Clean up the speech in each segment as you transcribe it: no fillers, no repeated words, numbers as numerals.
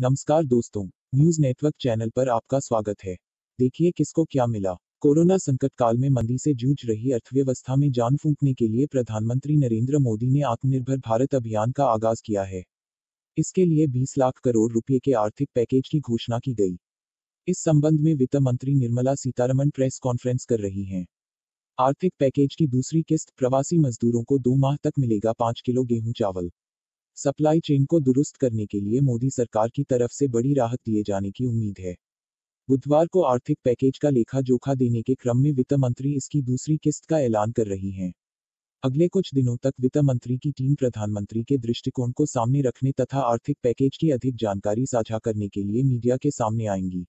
नमस्कार दोस्तों, news network channel पर आपका स्वागत है। देखिए किसको क्या मिला। कोरोना संकट काल में मंदी से जूझ रही अर्थव्यवस्था में जान फूंकने के लिए प्रधानमंत्री नरेंद्र मोदी ने आत्मनिर्भर भारत अभियान का आगाज किया है। इसके लिए 20 लाख करोड़ रुपए के आर्थिक पैकेज की घोषणा की गई। इस संबंध में वित्त मंत्री निर्मला सीतारमण प्रेस कॉन्फ्रेंस कर रही हैं। आर्थिक पैकेज की दूसरी किस्त प्रवासी मजदूरों को 2 माह तक मिलेगा 5 किलो गेहूं चावल। सप्लाई चेन को दुरुस्त करने के लिए मोदी सरकार की तरफ से बड़ी राहत दिए जाने की उम्मीद है। बुधवार को आर्थिक पैकेज का लेखा जोखा देने के क्रम में वित्त मंत्री इसकी दूसरी किस्त का ऐलान कर रही हैं। अगले कुछ दिनों तक वित्त मंत्री की टीम प्रधानमंत्री के दृष्टिकोण को सामने रखने तथा आर्थिक पैकेज की अधिक जानकारी साझा करने के लिए मीडिया के सामने आएंगी।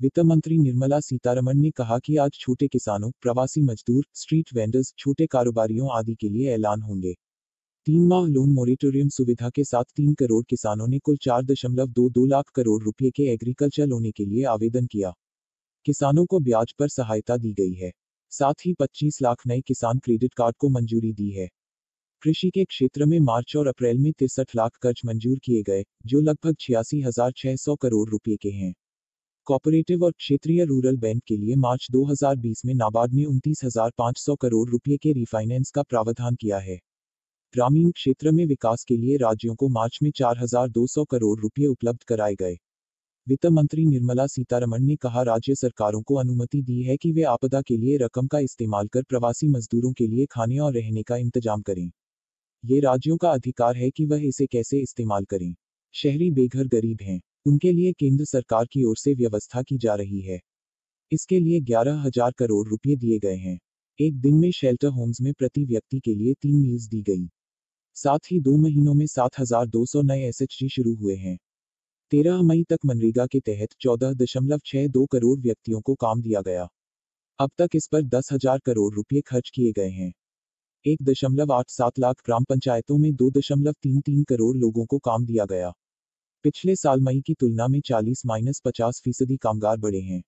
वित्त मंत्री निर्मला सीतारमण ने कहा कि आज छोटे किसानों, प्रवासी मजदूर, स्ट्रीट वेंडर्स, छोटे कारोबारियों आदि के लिए ऐलान होंगे। 3 माह लोन मोरेटोरियम सुविधा के साथ 3 करोड़ किसानों ने कुल 4.22 लाख करोड़ रुपए के एग्रीकल्चर लोन के लिए आवेदन किया। किसानों को ब्याज पर सहायता दी गई है। साथ ही 25 लाख नए किसान क्रेडिट कार्ड को मंजूरी दी है। कृषि के क्षेत्र में मार्च और अप्रैल में 63 लाख कर्ज मंजूर किए गए, जो लगभग 86,600 करोड़ रुपए के हैं। कोऑपरेटिव और क्षेत्रीय रूरल बैंक के लिए मार्च 2020 में नाबार्ड ने 29,500 करोड़ रुपए के रिफाइनेंस का प्रावधान किया है। ग्रामीण क्षेत्र में विकास के लिए राज्यों को मार्च में 4,200 करोड़ रुपए उपलब्ध कराए गए। वित्त मंत्री निर्मला सीतारमण ने कहा, राज्य सरकारों को अनुमति दी है कि वे आपदा के लिए रकम का इस्तेमाल कर प्रवासी मजदूरों के लिए खाने और रहने का इंतजाम करें। ये राज्यों का अधिकार है कि वह इसे कैसे इस्तेमाल करें। शहरी बेघर गरीब हैं, उनके लिए केंद्र सरकार की ओर से व्यवस्था की जा रही है। इसके लिए 11,000 करोड़ रुपए दिए गए हैं। एक दिन में शेल्टर होम्स में प्रति व्यक्ति के लिए 3 मील्स दी गई। साथ ही 2 महीनों में 7,200 नए एसएचजी शुरू हुए हैं। 13 मई तक मनरेगा के तहत 14.62 करोड़ व्यक्तियों को काम दिया गया। अब तक इस पर 10,000 करोड़ रुपए खर्च किए गए हैं। 1.87 लाख ग्राम पंचायतों में 2.33 करोड़ लोगों को काम दिया गया। पिछले साल मई की तुलना में 40-50% कामगार बढ़े हैं।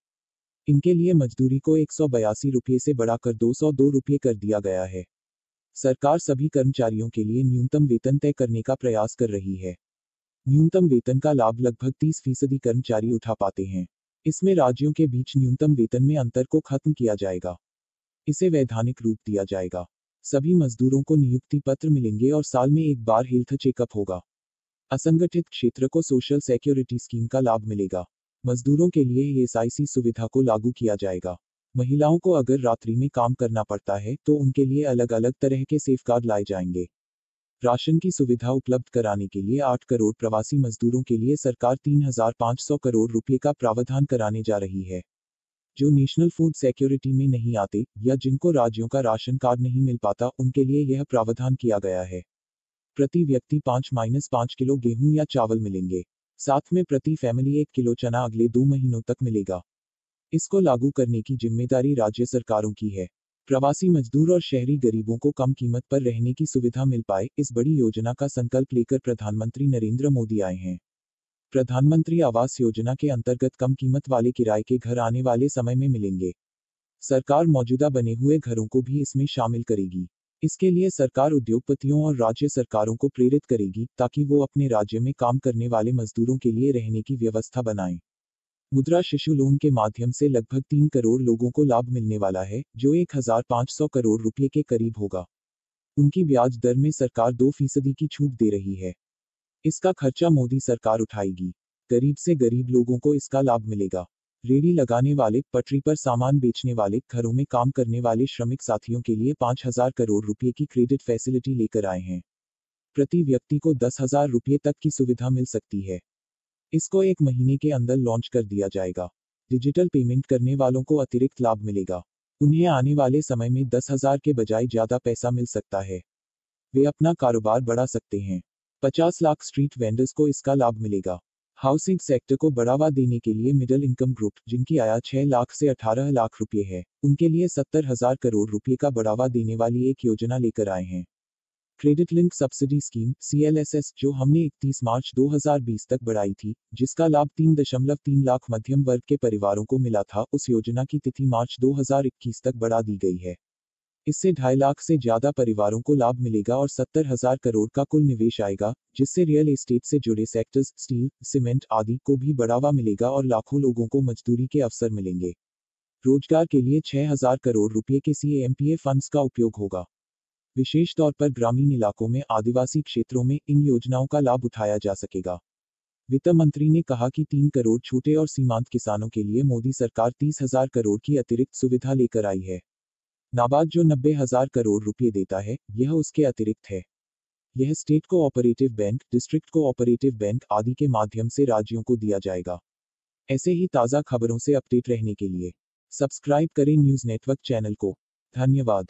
इनके लिए मजदूरी को 182 रुपये से बढ़ाकर 202 रुपये कर दिया गया है। सरकार सभी कर्मचारियों के लिए न्यूनतम वेतन तय करने का प्रयास कर रही है। न्यूनतम वेतन का लाभ लगभग 30% कर्मचारी उठा पाते हैं। इसमें राज्यों के बीच न्यूनतम वेतन में अंतर को खत्म किया जाएगा। इसे वैधानिक रूप दिया जाएगा। सभी मजदूरों को नियुक्ति पत्र मिलेंगे और साल में एक बार हेल्थ चेकअप होगा। असंगठित क्षेत्र को सोशल सिक्योरिटी स्कीम का लाभ मिलेगा। मजदूरों के लिए ईएसआईसी सुविधा को लागू किया जाएगा। महिलाओं को अगर रात्रि में काम करना पड़ता है तो उनके लिए अलग अलग तरह के सेफगार्ड लाए जाएंगे। राशन की सुविधा उपलब्ध कराने के लिए 8 करोड़ प्रवासी मजदूरों के लिए सरकार 3,500 करोड़ रुपए का प्रावधान कराने जा रही है। जो नेशनल फूड सिक्योरिटी में नहीं आते या जिनको राज्यों का राशन कार्ड नहीं मिल पाता, उनके लिए यह प्रावधान किया गया है। प्रति व्यक्ति 5-5 किलो गेहूं या चावल मिलेंगे। साथ में प्रति फैमिली 1 किलो चना अगले 2 महीनों तक मिलेगा। इसको लागू करने की जिम्मेदारी राज्य सरकारों की है। प्रवासी मजदूर और शहरी गरीबों को कम कीमत पर रहने की सुविधा मिल पाए, इस बड़ी योजना का संकल्प लेकर प्रधानमंत्री नरेंद्र मोदी आए हैं। प्रधानमंत्री आवास योजना के अंतर्गत कम कीमत वाले किराए के घर आने वाले समय में मिलेंगे। सरकार मौजूदा बने हुए घरों को भी इसमें शामिल करेगी। इसके लिए सरकार उद्योगपतियों और राज्य सरकारों को प्रेरित करेगी ताकि वो अपने राज्य में काम करने वाले मजदूरों के लिए रहने की व्यवस्था बनाएं। मुद्रा शिशु लोन के माध्यम से लगभग 3 करोड़ लोगों को लाभ मिलने वाला है, जो 1,500 करोड़ रुपए के करीब होगा। उनकी ब्याज दर में सरकार 2% की छूट दे रही है। इसका खर्चा मोदी सरकार उठाएगी। गरीब से गरीब लोगों को इसका लाभ मिलेगा। रेहड़ी लगाने वाले, पटरी पर सामान बेचने वाले, घरों में काम करने वाले श्रमिक साथियों के लिए 5,000 करोड़ रुपए की क्रेडिट फैसिलिटी लेकर आए हैं। प्रति व्यक्ति को 10,000 रुपये तक की सुविधा मिल सकती है। इसको 1 महीने के अंदर लॉन्च कर दिया जाएगा। डिजिटल पेमेंट करने वालों को अतिरिक्त लाभ मिलेगा। उन्हें आने वाले समय में 10,000 के बजाय ज्यादा पैसा मिल सकता है। वे अपना कारोबार बढ़ा सकते हैं। 50 लाख स्ट्रीट वेंडर्स को इसका लाभ मिलेगा। हाउसिंग सेक्टर को बढ़ावा देने के लिए मिडिल इनकम ग्रुप, जिनकी आय 6 लाख से 18 लाख रुपए है, उनके लिए 70,000 करोड़ रुपए का बढ़ावा देने वाली एक योजना लेकर आए हैं। Credit link subsidy scheme CLSS, जो हमने 31 मार्च 2020 तक बढ़ाई थी, जिसका लाभ 3.3 लाख मध्यम वर्ग के परिवारों को मिला था, उस योजना की तिथि मार्च 2021 तक बढ़ा दी गई है। इससे 2.5 लाख से ज्यादा परिवारों को लाभ मिलेगा और 70,000 करोड़ का कुल निवेश आएगा, जिससे रियल एस्टेट से जुड़े सेक्टर्स, स्टील, सीमेंट आदि को भी बढ़ावा मिलेगा और लाखों लोगों को मजदूरी के अवसर मिलेंगे। रोजगार के लिए 6,000 करोड़ रुपए के सीएमपीए फंड्स का उपयोग होगा। विशेष तौर पर ग्रामीण इलाकों में आदिवासी क्षेत्रों में इन योजनाओं का लाभ उठाया जा सकेगा। वित्त मंत्री ने कहा कि 3 करोड़ छोटे और सीमांत किसानों के लिए मोदी सरकार 30,000 करोड़ की अतिरिक्त सुविधा लेकर आई है। नाबार्ड जो 90,000 करोड़ रुपए देता है, यह उसके अतिरिक्त है। यह state cooperative bank, district cooperative bank आदि के माध्यम से राज्यों को दिया जाएगा। ऐसे ही ताज़ा खबरों से अपडेट रहने के लिए सब्सक्राइब करें न्यूज़ नेटवर्क चैनल को। धन्यवाद।